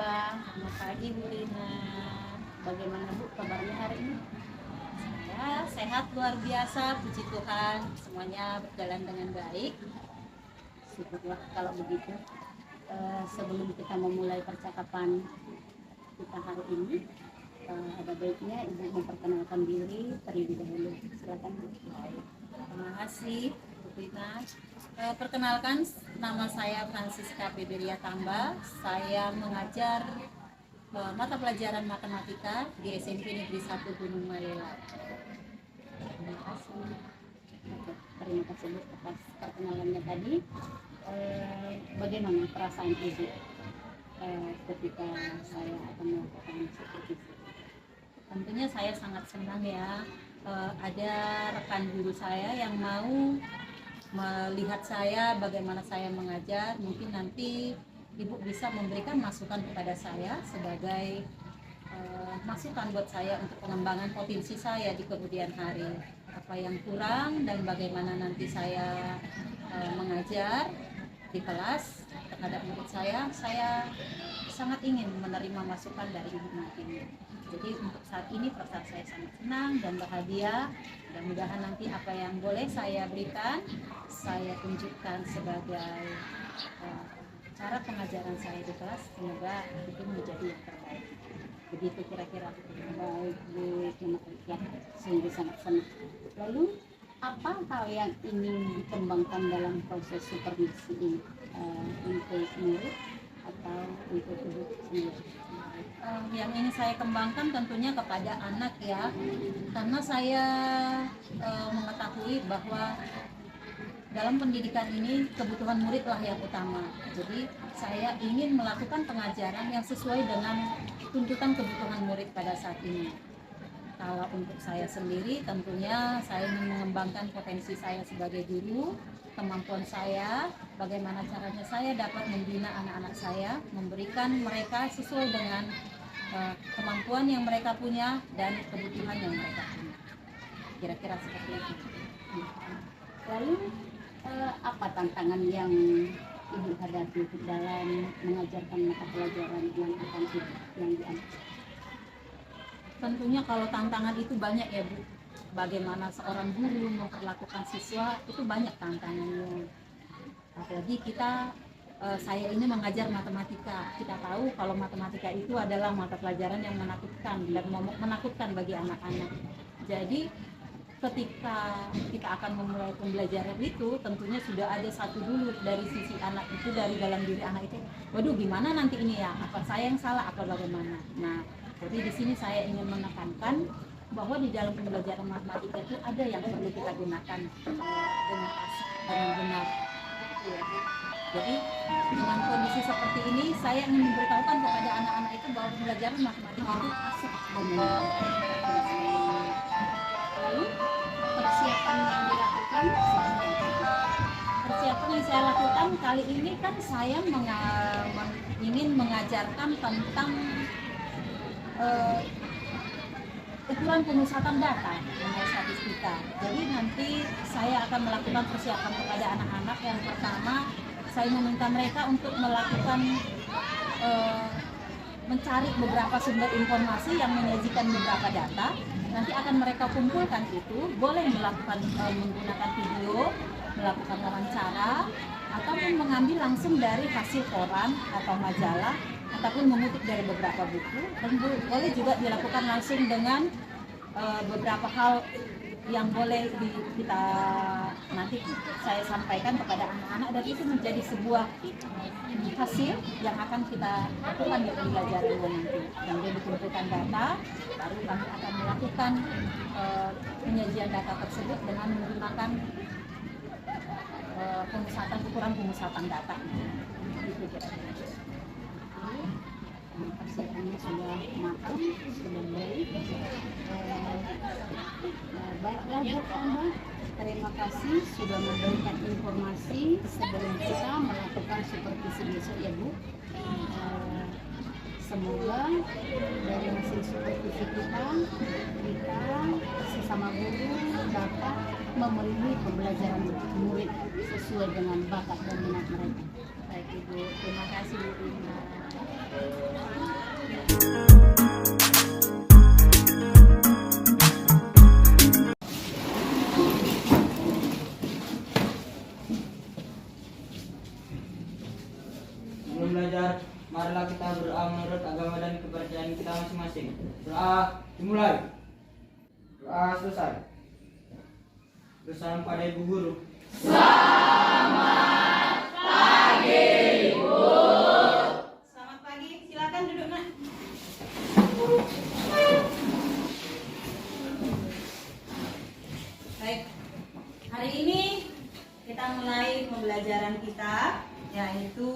Tamba. Selamat pagi Bu Rina. Bagaimana Bu kabarnya hari ini? Saya sehat luar biasa, puji Tuhan. Semuanya berjalan dengan baik. Syukurlah kalau begitu. Sebelum kita memulai percakapan kita hari ini, ada baiknya Ibu memperkenalkan diri terlebih dahulu. Silakan Bu. Terima kasih Bu Rina. Perkenalkan, nama saya Francisca Feberia Tamba. Saya mengajar mata pelajaran matematika di SMP Negeri 1 Gunung Malela. Terima kasih. Terima kasih Bu atas perkenalannya tadi. Bagaimana perasaan Ibu ketika saya akan melakukan seperti itu? Tentunya saya sangat senang ya. Ada rekan guru saya yang mau melihat saya bagaimana saya mengajar. Mungkin nanti Ibu bisa memberikan masukan kepada saya sebagai masukan buat saya untuk pengembangan potensi saya di kemudian hari. Apa yang kurang dan bagaimana nanti saya mengajar di kelas terhadap murid saya sangat ingin menerima masukan dari Ibu nantinya. Jadi untuk saat ini perasaan saya sangat senang dan bahagia. Mudah-mudahan nanti apa yang boleh saya berikan, saya tunjukkan sebagai cara pengajaran saya di kelas. Semoga itu menjadi yang terbaik. Begitu kira-kira. Baik, ya, sungguh sangat senang. Lalu, apa hal yang ingin dikembangkan dalam proses supervisi ini untuk murid atau untuk Ibu sendiri? Yang ingin saya kembangkan tentunya kepada anak ya, karena saya mengetahui bahwa dalam pendidikan ini kebutuhan muridlah yang utama. Jadi saya ingin melakukan pengajaran yang sesuai dengan tuntutan kebutuhan murid pada saat ini. Kalau untuk saya sendiri tentunya saya ingin mengembangkan potensi saya sebagai guru, kemampuan saya, bagaimana caranya saya dapat membina anak-anak saya, memberikan mereka sesuai dengan kemampuan yang mereka punya dan kebutuhan yang mereka punya. Kira-kira seperti itu. Lalu apa tantangan yang Ibu hadapi dalam mengajarkan mata pelajaran yang akan yang diambil? Tentunya kalau tantangan itu banyak ya Bu. Bagaimana seorang guru memperlakukan siswa itu banyak tantangannya. Apalagi saya ini mengajar matematika. Kita tahu kalau matematika itu adalah mata pelajaran yang menakutkan dan menakutkan bagi anak-anak. Jadi ketika kita akan memulai pembelajaran itu, tentunya sudah ada satu dulu dari sisi anak itu, dari dalam diri anak itu. Waduh, gimana nanti ini ya? Apa saya yang salah? Apa bagaimana? Nah, jadi di sini saya ingin menekankan bahwa di dalam pembelajaran matematika itu ada yang perlu kita gunakan dengan asik dan benar. Jadi dengan kondisi seperti ini saya ingin memberitahukan kepada anak-anak itu bahwa pembelajaran matematika itu asik dan benar. Lalu persiapan yang dilakukan, persiapan yang saya lakukan kali ini kan saya ingin mengajarkan tentang ukuran pemusatan data mengenai statistika. Jadi nanti saya akan melakukan persiapan kepada anak-anak. Yang pertama, saya meminta mereka untuk melakukan mencari beberapa sumber informasi yang menyajikan beberapa data. Nanti akan mereka kumpulkan itu, boleh melakukan menggunakan video, melakukan wawancara, ataupun mengambil langsung dari hasil koran atau majalah, ataupun mengutip dari beberapa buku, dan boleh juga dilakukan langsung dengan beberapa hal yang boleh kita nanti saya sampaikan kepada anak-anak, dan itu menjadi sebuah hasil yang akan kita lakukan di pembelajaran nanti. Kemudian dikumpulkan data, baru kami akan melakukan penyajian data tersebut dengan menggunakan ukuran pemusatan data. Itu kira-kira. Persiapannya sudah matang, sudah baik. Baiklah Bu Tamba, terima kasih sudah memberikan informasi sebelum kita melakukan supervisi besok ya Bu. Semoga dari hasil supervisi kita sesama guru dapat memenuhi pembelajaran murid sesuai dengan bakat dan minat mereka. Baik Ibu, terima kasih Bu Rina. Sebelum belajar, marilah kita berdoa menurut agama dan kepercayaan kita masing-masing. Doa dimulai. Doa selesai. Bersama pada Ibu Guru. Selamat pagi, silakan duduk nak. Baik, hari ini kita mulai pembelajaran kita, yaitu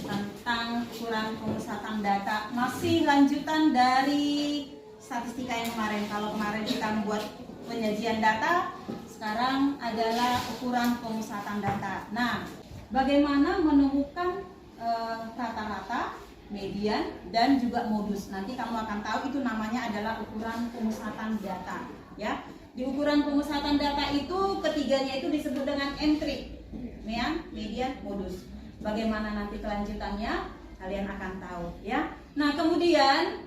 tentang ukuran pemusatan data. Masih lanjutan dari statistika yang kemarin. Kalau kemarin kita membuat penyajian data, sekarang adalah ukuran pemusatan data. Nah, bagaimana menemukan rata-rata, median, dan juga modus. Nanti kamu akan tahu itu namanya adalah ukuran pemusatan data. Ya, di ukuran pemusatan data itu ketiganya itu disebut dengan entry, median, modus. Bagaimana nanti kelanjutannya kalian akan tahu. Ya. Nah, kemudian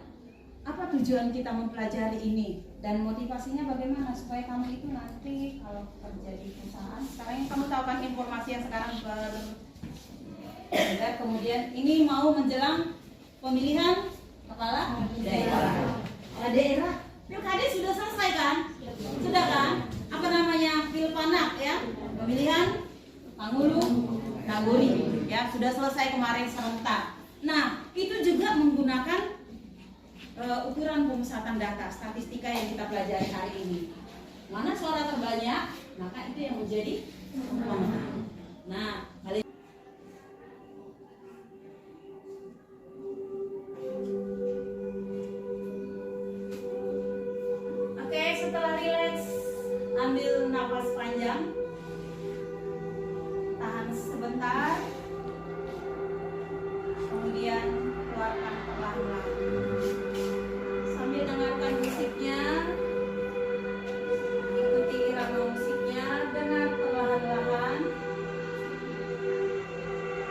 apa tujuan kita mempelajari ini dan motivasinya bagaimana supaya kamu itu nanti kalau kerja di perusahaan sekarang kamu tahu kan informasi yang sekarang kemudian ini mau menjelang pemilihan kepala daerah. Pilkada sudah selesai kan? Sudah kan? Apa namanya? Pilpanak ya. Pemilihan Panghulu Nagori ya, sudah selesai kemarin serentak. Nah, itu juga menggunakan ukuran pemusatan data, statistika yang kita pelajari hari ini. Mana suara terbanyak, maka itu yang menjadi pemenang. Nah, kali oke, setelah rileks, ambil napas panjang, tahan sebentar, kemudian keluarkan perlahan-lahan. Sambil dengarkan musiknya, ikuti irama musiknya, dengar perlahan-lahan.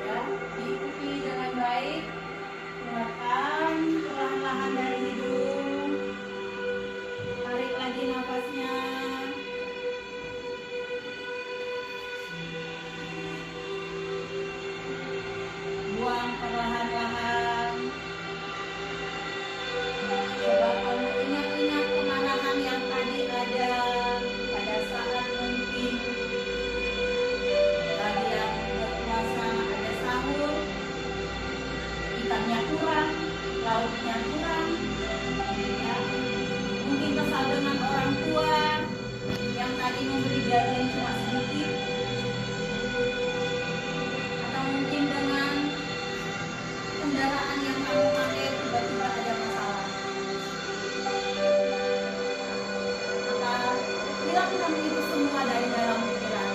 Ya, diikuti dengan baik. Keluarkan perlahan-lahan dari hidung. Tarik lagi nafasnya. Buang perlahan-lahan. Coba kamu ingat-ingat kemarahan yang tadi ada pada saat mungkin kalian berpuasa, ada sahur, ikannya kurang, lauknya kurang, ya. Mungkin kesal dengan orang tua yang tadi memberi jajan cuma sedikit, atau mungkin dengan kendaraan yang kamu pakai tiba-tiba ada masalah. Maka hilangkan itu semua dari dalam pikiran.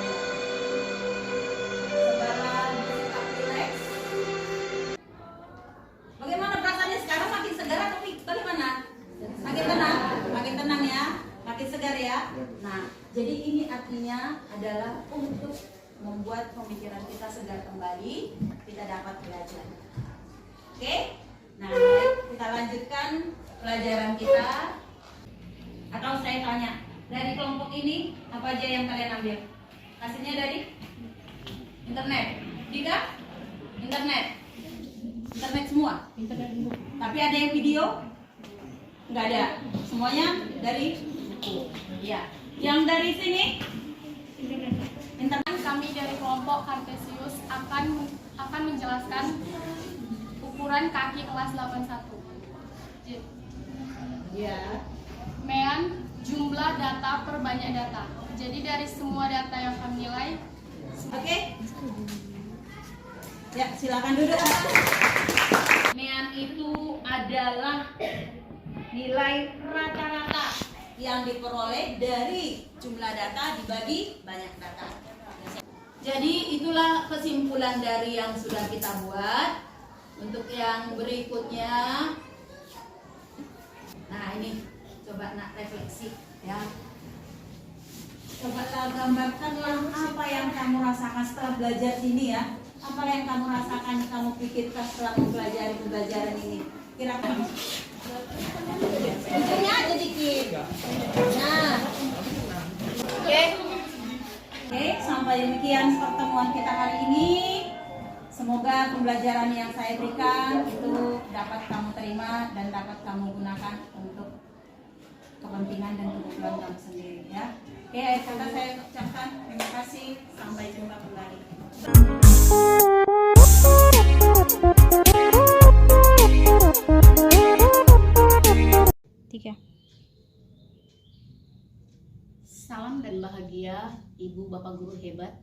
Segera bersikap rileks. Bagaimana perasaannya sekarang? Makin segar atau bagaimana? Makin tenang ya, makin segar ya. Nah, jadi ini artinya adalah untuk membuat pemikiran kita segar kembali, kita dapat belajar. Oke? Nah, kita lanjutkan pelajaran kita. Atau saya tanya, dari kelompok ini apa aja yang kalian ambil? Hasilnya dari internet. Dika? Internet semua? Tapi ada yang video? Enggak ada. Semuanya dari buku. Ya. Yang dari sini? Internet. Kami dari kelompok Cartesius akan menjelaskan ukuran kaki kelas 81. Ya. Mean, jumlah data per banyak data. Jadi dari semua data yang kami nilai. Oke. Ya, silakan duduk. Mean itu adalah nilai rata-rata yang diperoleh dari jumlah data dibagi banyak data. Jadi itulah kesimpulan dari yang sudah kita buat. Untuk yang berikutnya, nah ini coba nak refleksi ya. Coba gambarkanlah apa yang kamu rasakan setelah belajar sini ya. Apa yang kamu rasakan, kamu pikirkan setelah mempelajari pembelajaran ini? Kira-kira ujungnya aja dikit. Nah, oke, sampai demikian pertemuan kita hari ini. Semoga pembelajaran yang saya berikan itu dapat kamu terima dan dapat kamu gunakan untuk kepentingan dan kebutuhan kamu sendiri ya. Oke, akhir kata saya ucapkan terima kasih. Sampai jumpa kembali. Salam dan bahagia Ibu Bapak Guru hebat.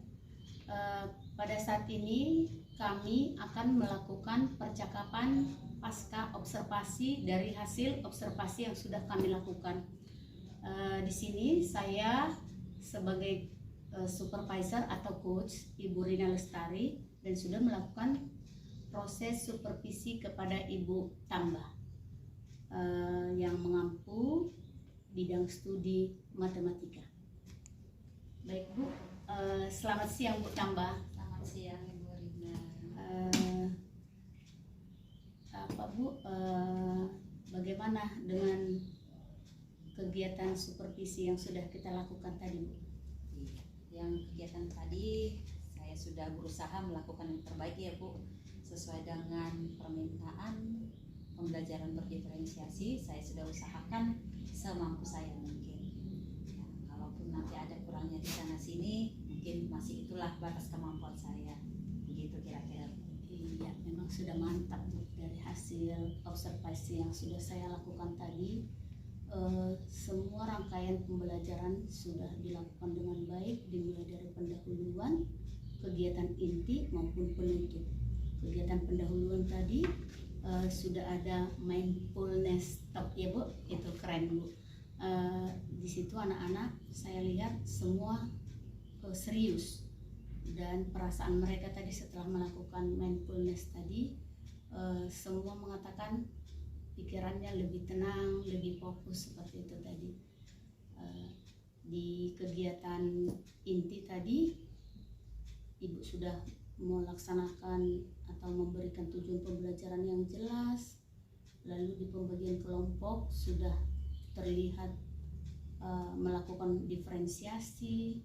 Pada saat ini kami akan melakukan percakapan pasca observasi dari hasil observasi yang sudah kami lakukan. Di sini saya sebagai supervisor atau coach Ibu Rina Lestari dan sudah melakukan proses supervisi kepada Ibu Tambah yang mengampu bidang studi matematika. Baik Bu, selamat siang Bu Tambah. Selamat siang Ibu Rina. Bagaimana dengan kegiatan supervisi yang sudah kita lakukan tadi Bu? Yang kegiatan tadi saya sudah berusaha melakukan yang terbaik ya Bu, sesuai dengan permintaan pembelajaran berdiferensiasi. Saya sudah usahakan semampu saya mungkin ya, kalaupun nanti ada kurangnya di sana sini mungkin masih itulah batas kemampuan saya, begitu kira-kira. Iya, memang sudah mantap Bu. Dari hasil observasi yang sudah saya lakukan tadi, semua rangkaian pembelajaran sudah dilakukan dengan baik, dimulai dari pendahuluan, kegiatan inti maupun penutup. Kegiatan pendahuluan tadi sudah ada mindfulness talk ya Bu, itu keren Bu. Di situ anak-anak saya lihat semua serius, dan perasaan mereka tadi setelah melakukan mindfulness tadi semua mengatakan pikirannya lebih tenang, lebih fokus seperti itu tadi. Di kegiatan inti tadi Ibu sudah melaksanakan atau memberikan tujuan pembelajaran yang jelas, lalu di pembagian kelompok sudah terlihat melakukan diferensiasi,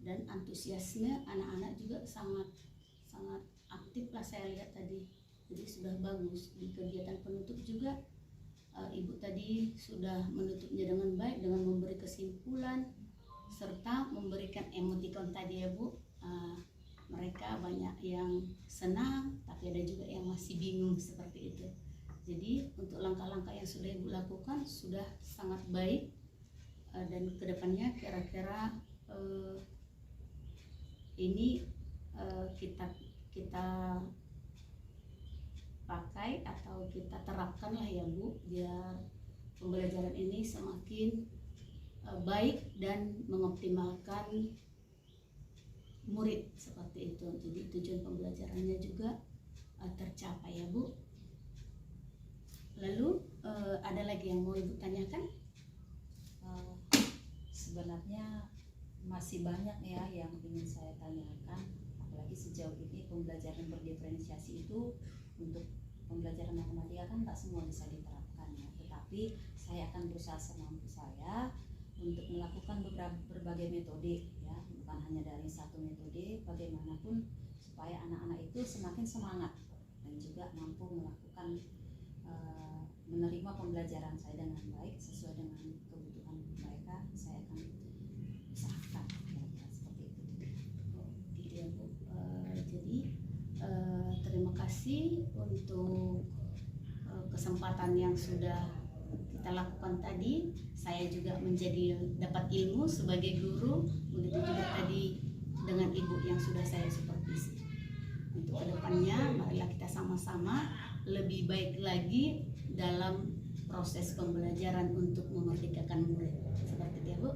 dan antusiasme anak-anak juga sangat aktif lah saya lihat tadi. Jadi sudah bagus. Di kegiatan penutup juga Ibu tadi sudah menutupnya dengan baik dengan memberi kesimpulan serta memberikan emoticon tadi ya Bu. Mereka banyak yang senang, tapi ada juga yang masih bingung seperti itu. Jadi untuk langkah-langkah yang sudah Ibu lakukan sudah sangat baik, dan kedepannya kira-kira ini kita pakai atau kita terapkan lah ya Bu, biar pembelajaran ini semakin baik dan mengoptimalkan murid seperti itu. Jadi tujuan pembelajarannya juga tercapai ya Bu. Lalu ada lagi yang mau Ibu tanyakan? Sebenarnya masih banyak ya yang ingin saya tanyakan, apalagi sejauh ini pembelajaran berdiferensiasi itu untuk pembelajaran matematika kan tak semua bisa diterapkan ya, tetapi saya akan berusaha semampu saya untuk melakukan berbagai metode ya, bukan hanya dari satu metode, bagaimanapun supaya anak-anak itu semakin semangat dan juga mampu melakukan menerima pembelajaran saya dengan baik sesuai dengan kebutuhan mereka. Saya akan usahakan seperti itu. Gitu ya Bu. Jadi terima kasih untuk kesempatan yang sudah kita lakukan tadi. Saya juga menjadi dapat ilmu sebagai guru, begitu juga tadi dengan Ibu yang sudah saya supervisi. Untuk kedepannya marilah kita sama-sama lebih baik lagi dalam proses pembelajaran untuk memerdekakan murid. Seperti itu ya Bu.